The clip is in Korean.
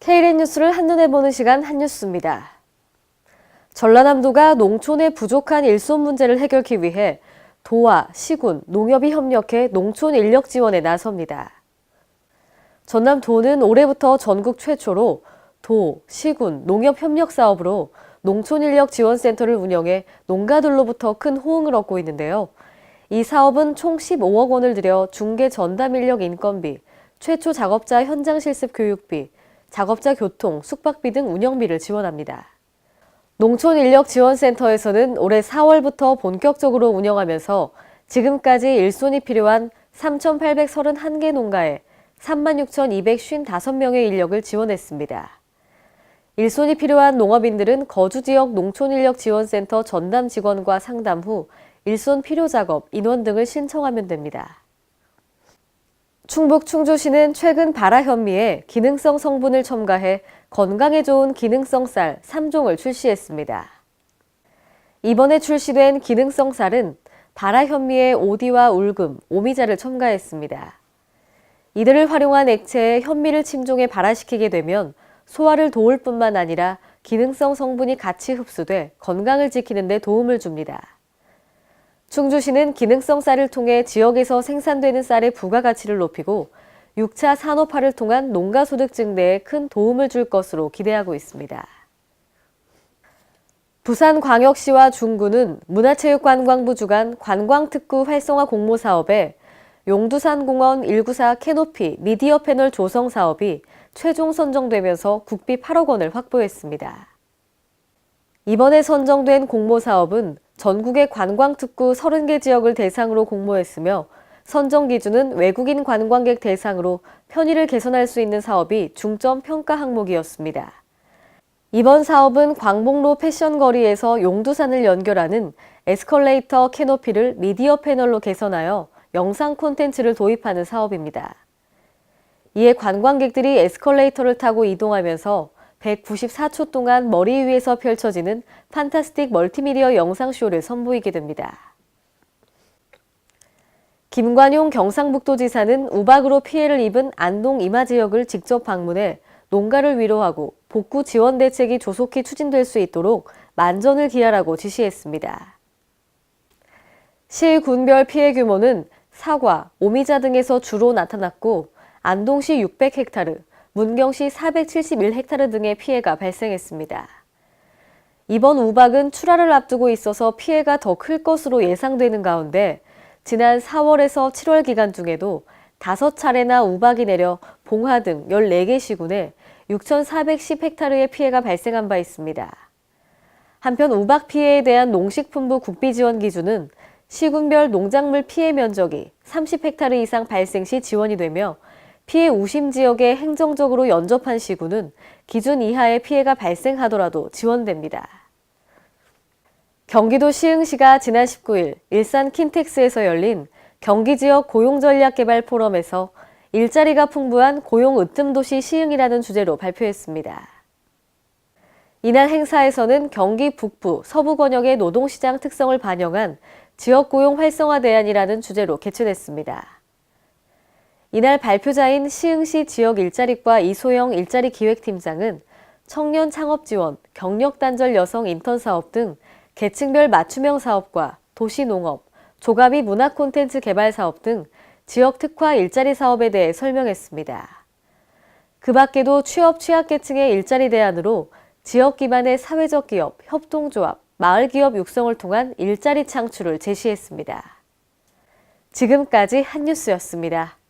K리그 뉴스를 한눈에 보는 시간 한뉴스입니다. 전라남도가 농촌의 부족한 일손 문제를 해결하기 위해 도와, 시군, 농협이 협력해 농촌 인력 지원에 나섭니다. 전남도는 올해부터 전국 최초로 도, 시군, 농협 협력 사업으로 농촌 인력 지원센터를 운영해 농가들로부터 큰 호응을 얻고 있는데요. 이 사업은 총 15억 원을 들여 중개 전담 인력 인건비, 최초 작업자 현장 실습 교육비, 작업자 교통, 숙박비 등 운영비를 지원합니다. 농촌인력지원센터에서는 올해 4월부터 본격적으로 운영하면서 지금까지 일손이 필요한 3,831개 농가에 36,255명의 인력을 지원했습니다. 일손이 필요한 농업인들은 거주지역 농촌인력지원센터 전담 직원과 상담 후 일손 필요 작업, 인원 등을 신청하면 됩니다. 충북 충주시는 최근 발화 현미에 기능성 성분을 첨가해 건강에 좋은 기능성 쌀 3종을 출시했습니다. 이번에 출시된 기능성 쌀은 발화 현미에 오디와 울금, 오미자를 첨가했습니다. 이들을 활용한 액체에 현미를 침종해 발화시키게 되면 소화를 도울 뿐만 아니라 기능성 성분이 같이 흡수돼 건강을 지키는 데 도움을 줍니다. 충주시는 기능성 쌀을 통해 지역에서 생산되는 쌀의 부가가치를 높이고 6차 산업화를 통한 농가 소득 증대에 큰 도움을 줄 것으로 기대하고 있습니다. 부산광역시와 중구는 문화체육관광부 주관 관광특구 활성화 공모 사업에 용두산공원 194 캐노피 미디어 패널 조성 사업이 최종 선정되면서 국비 8억 원을 확보했습니다. 이번에 선정된 공모 사업은 전국의 관광특구 30개 지역을 대상으로 공모했으며 선정 기준은 외국인 관광객 대상으로 편의를 개선할 수 있는 사업이 중점 평가 항목이었습니다. 이번 사업은 광복로 패션거리에서 용두산을 연결하는 에스컬레이터 캐노피를 미디어 패널로 개선하여 영상 콘텐츠를 도입하는 사업입니다. 이에 관광객들이 에스컬레이터를 타고 이동하면서 194초 동안 머리 위에서 펼쳐지는 판타스틱 멀티미디어 영상쇼를 선보이게 됩니다. 김관용 경상북도지사는 우박으로 피해를 입은 안동 임화 지역을 직접 방문해 농가를 위로하고 복구 지원 대책이 조속히 추진될 수 있도록 만전을 기하라고 지시했습니다. 시 군별 피해 규모는 사과, 오미자 등에서 주로 나타났고 안동시 600헥타르, 문경시 471헥타르 등의 피해가 발생했습니다. 이번 우박은 출하를 앞두고 있어서 피해가 더 클 것으로 예상되는 가운데 지난 4월에서 7월 기간 중에도 5차례나 우박이 내려 봉화 등 14개 시군에 6,410헥타르의 피해가 발생한 바 있습니다. 한편 우박 피해에 대한 농식품부 국비 지원 기준은 시군별 농작물 피해 면적이 30헥타르 이상 발생 시 지원이 되며 피해 우심 지역에 행정적으로 연접한 시군은 기준 이하의 피해가 발생하더라도 지원됩니다. 경기도 시흥시가 지난 19일 일산 킨텍스에서 열린 경기지역 고용전략개발 포럼에서 일자리가 풍부한 고용 으뜸도시 시흥이라는 주제로 발표했습니다. 이날 행사에서는 경기 북부, 서부 권역의 노동시장 특성을 반영한 지역고용 활성화 대안이라는 주제로 개최됐습니다. 이날 발표자인 시흥시 지역일자리과 이소영 일자리기획팀장은 청년 창업 지원, 경력 단절 여성 인턴 사업 등 계층별 맞춤형 사업과 도시농업, 조가비 문화 콘텐츠 개발 사업 등 지역 특화 일자리 사업에 대해 설명했습니다. 그 밖에도 취업 취약계층의 일자리 대안으로 지역 기반의 사회적 기업, 협동조합, 마을기업 육성을 통한 일자리 창출을 제시했습니다. 지금까지 한뉴스였습니다.